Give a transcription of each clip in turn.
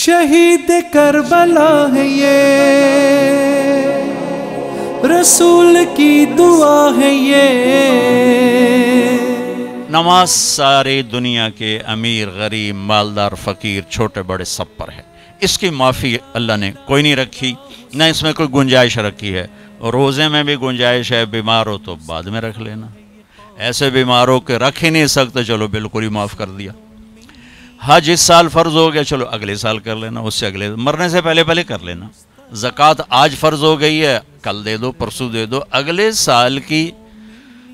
شہید کربلا ہے یہ، رسول کی دعا ہے یہ۔ نماز سارے دنیا کے امیر غریب مالدار فقیر چھوٹے بڑے سب پر ہے، اس کی معافی اللہ نے کوئی نہیں رکھی، نہ اس میں کوئی گنجائش رکھی ہے۔ روزے میں بھی گنجائش ہے، بیمار ہو تو بعد میں رکھ لینا، ایسے بیماروں کے رکھ ہی نہیں سکتے، چلو بالکل ہی معاف کر دیا۔ حج اس سال فرض ہو گیا، چلو اگلے سال کر لینا، اس سے اگلے مرنے سے پہلے کر لینا۔ زکوٰۃ آج فرض ہو گئی ہے، کل دے دو پرسوں دے دو، اگلے سال کی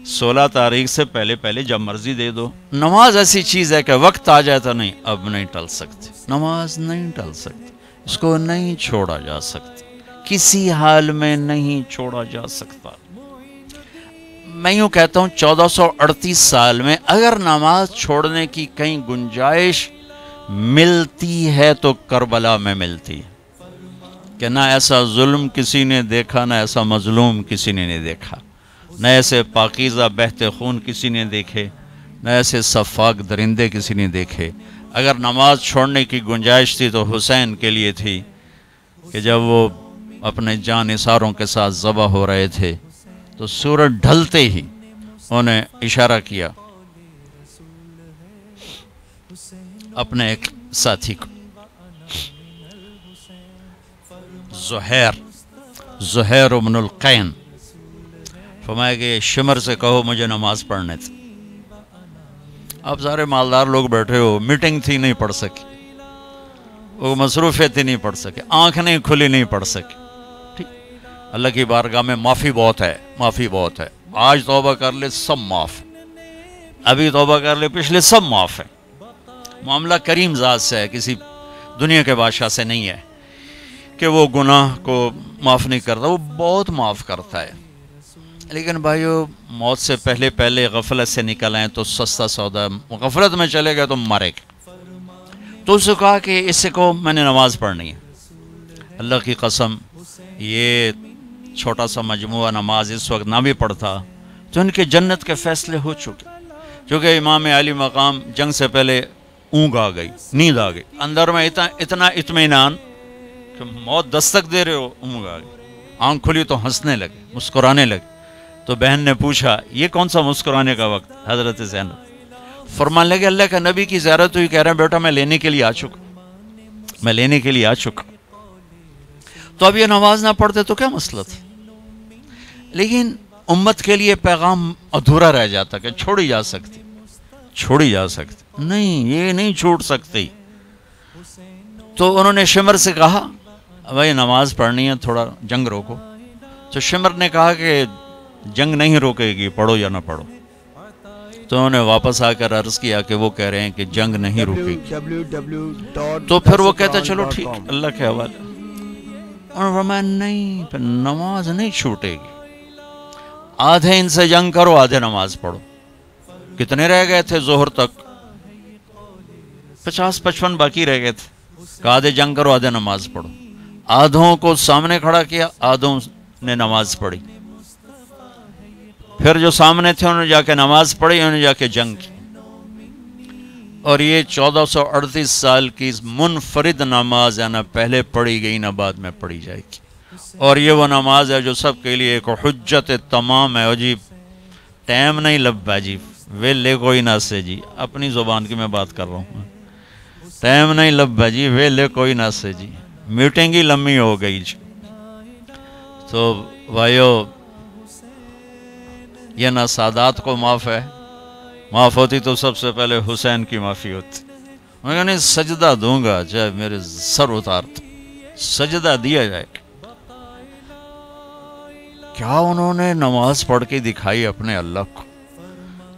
16 تاریخ سے پہلے جب مرضی دے دو۔ نماز ایسی چیز ہے کہ وقت آ جائے تو نہیں، اب نہیں ٹل سکتی، نماز نہیں ٹل سکتی، اس کو نہیں چھوڑا جا سکتا، کسی حال میں نہیں چھوڑا جا سکتا۔ میں یوں کہتا ہوں 1438 سال میں اگر نماز چھوڑنے کی کہیں گنجائش ملتی ہے تو کربلا میں ملتی ہے، کہ نہ ایسا ظلم کسی نے دیکھا، نہ ایسا مظلوم کسی نے نہیں دیکھا، نہ ایسے پاکیزہ بہتے خون کسی نے دیکھے، نہ ایسے صفاک درندے کسی نے دیکھے۔ اگر نماز چھوڑنے کی گنجائش تھی تو حسین کے لیے تھی، کہ جب وہ اپنے جان نثاروں کے ساتھ ذبح ہو رہے تھے تو سورج ڈھلتے ہی انہیں اشارہ کیا اپنے ایک ساتھی کو، زہیر بن القین، فرمایا کہ شمر سے کہو مجھے نماز پڑھنے تھی۔ اب سارے مالدار لوگ بیٹھے ہو، میٹنگ تھی نہیں پڑھ سکی، وہ مصروفیت تھی نہیں پڑھ سکے، آنکھ نہیں کھلی نہیں پڑھ سکی۔ ٹھیک، اللہ کی بارگاہ میں معافی بہت ہے، معافی بہت ہے۔ آج توبہ کر لے سب معاف، ابھی توبہ کر لے پچھلے سب معاف ہے۔ معاملہ کریم ذات سے ہے، کسی دنیا کے بادشاہ سے نہیں ہے کہ وہ گناہ کو معاف نہیں کرتا، وہ بہت معاف کرتا ہے۔ لیکن بھائیو، موت سے پہلے غفلت سے نکل آئیں تو سستا سودا، غفلت میں چلے گئے تو مرے گا۔ تو اس سے کہا کہ اس سے کہو میں نے نماز پڑھنی ہے۔ اللہ کی قسم، یہ چھوٹا سا مجموعہ نماز اس وقت نہ بھی پڑھتا تو ان کے جنت کے فیصلے ہو چکے، کیونکہ امام علی مقام جنگ سے پہلے اونگ آ گئی، نیند آ گئی، اندر میں اتنا اطمینان کہ موت دستک دے رہے ہو، اونگ آ گئی، آنکھ کھلی تو ہنسنے لگے، مسکرانے لگے۔ تو بہن نے پوچھا یہ کون سا مسکرانے کا وقت؟ حضرت زینب فرمان لگے اللہ کا نبی کی زیارت ہوئی، کہہ رہے ہیں بیٹا میں لینے کے لیے آ چکا، تو اب یہ نماز نہ پڑھتے تو کیا مسئلہ تھا؟ لیکن امت کے لیے پیغام ادھورا رہ جاتا کہ چھوڑی جا سکتی، نہیں، یہ نہیں چھوڑ سکتی۔ تو انہوں نے شمر سے کہا بھائی نماز پڑھنی ہے، تھوڑا جنگ روکو۔ تو شمر نے کہا کہ جنگ نہیں روکے گی، پڑھو یا نہ پڑھو۔ تو انہوں نے واپس آ کر عرض کیا کہ وہ کہہ رہے ہیں کہ جنگ نہیں روکے گی۔ تو پھر وہ کہتا چلو ٹھیک، اللہ کے حوالے۔ انہوں نے فرمایا نہیں، پھر نماز نہیں چھوٹے گی، آدھے ان سے جنگ کرو، آدھے نماز پڑھو۔ کتنے رہ گئے تھے ظہر تک؟ 50-55 باقی رہ گئے تھے، کہ آدھے جنگ کرو آدھے نماز پڑھو۔ آدھوں کو سامنے کھڑا کیا، آدھوں نے نماز پڑھی۔ پھر جو سامنے تھے انہوں نے جا کے نماز پڑھی، انہوں نے جا کے جنگ کی۔ اور یہ 1438 سال کی منفرد نماز ہے، نہ پہلے پڑھی گئی نہ بعد میں پڑھی جائے گی۔ اور یہ وہ نماز ہے جو سب کے لیے ایک حجت تمام ہے۔ جی ٹائم نہیں لبا جی، ویلے کوئی نہ سے جی، اپنی زبان کی میں بات کر رہا ہوں، ٹائم نہیں لبا جی، ویلے کوئی نہ سے جی، میٹنگ ہی لمبی ہو گئی جی۔ تو بھائیو، یہ نہ سادات کو معاف ہے، معاف ہوتی تو سب سے پہلے حسین کی معافی ہوتی۔ میں کہا نہیں، سجدہ دوں گا چاہے میرے سر اتار دو، سجدہ دیا جائے۔ کیا انہوں نے نماز پڑھ کے دکھائی اپنے اللہ کو؟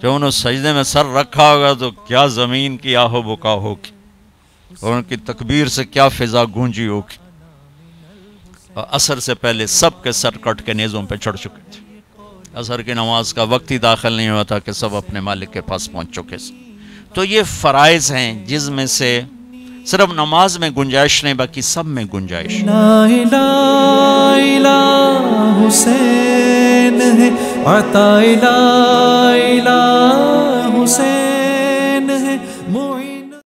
جب انہوں نے سجدے میں سر رکھا ہوگا تو کیا زمین کی آہ و بکا ہوگی، اور ان کی تکبیر سے کیا فضا گونجی ہوگی۔ اور عصر سے پہلے سب کے سر کٹ کے نیزوں پہ چڑھ چکے تھے، عصر کی نماز کا وقت ہی داخل نہیں ہوا تھا کہ سب اپنے مالک کے پاس پہنچ چکے تھے۔ تو یہ فرائض ہیں جس میں سے صرف نماز میں گنجائش نہیں، باقی سب میں گنجائش۔ لا الہ الا حسین ہے، عطا الہ الا حسین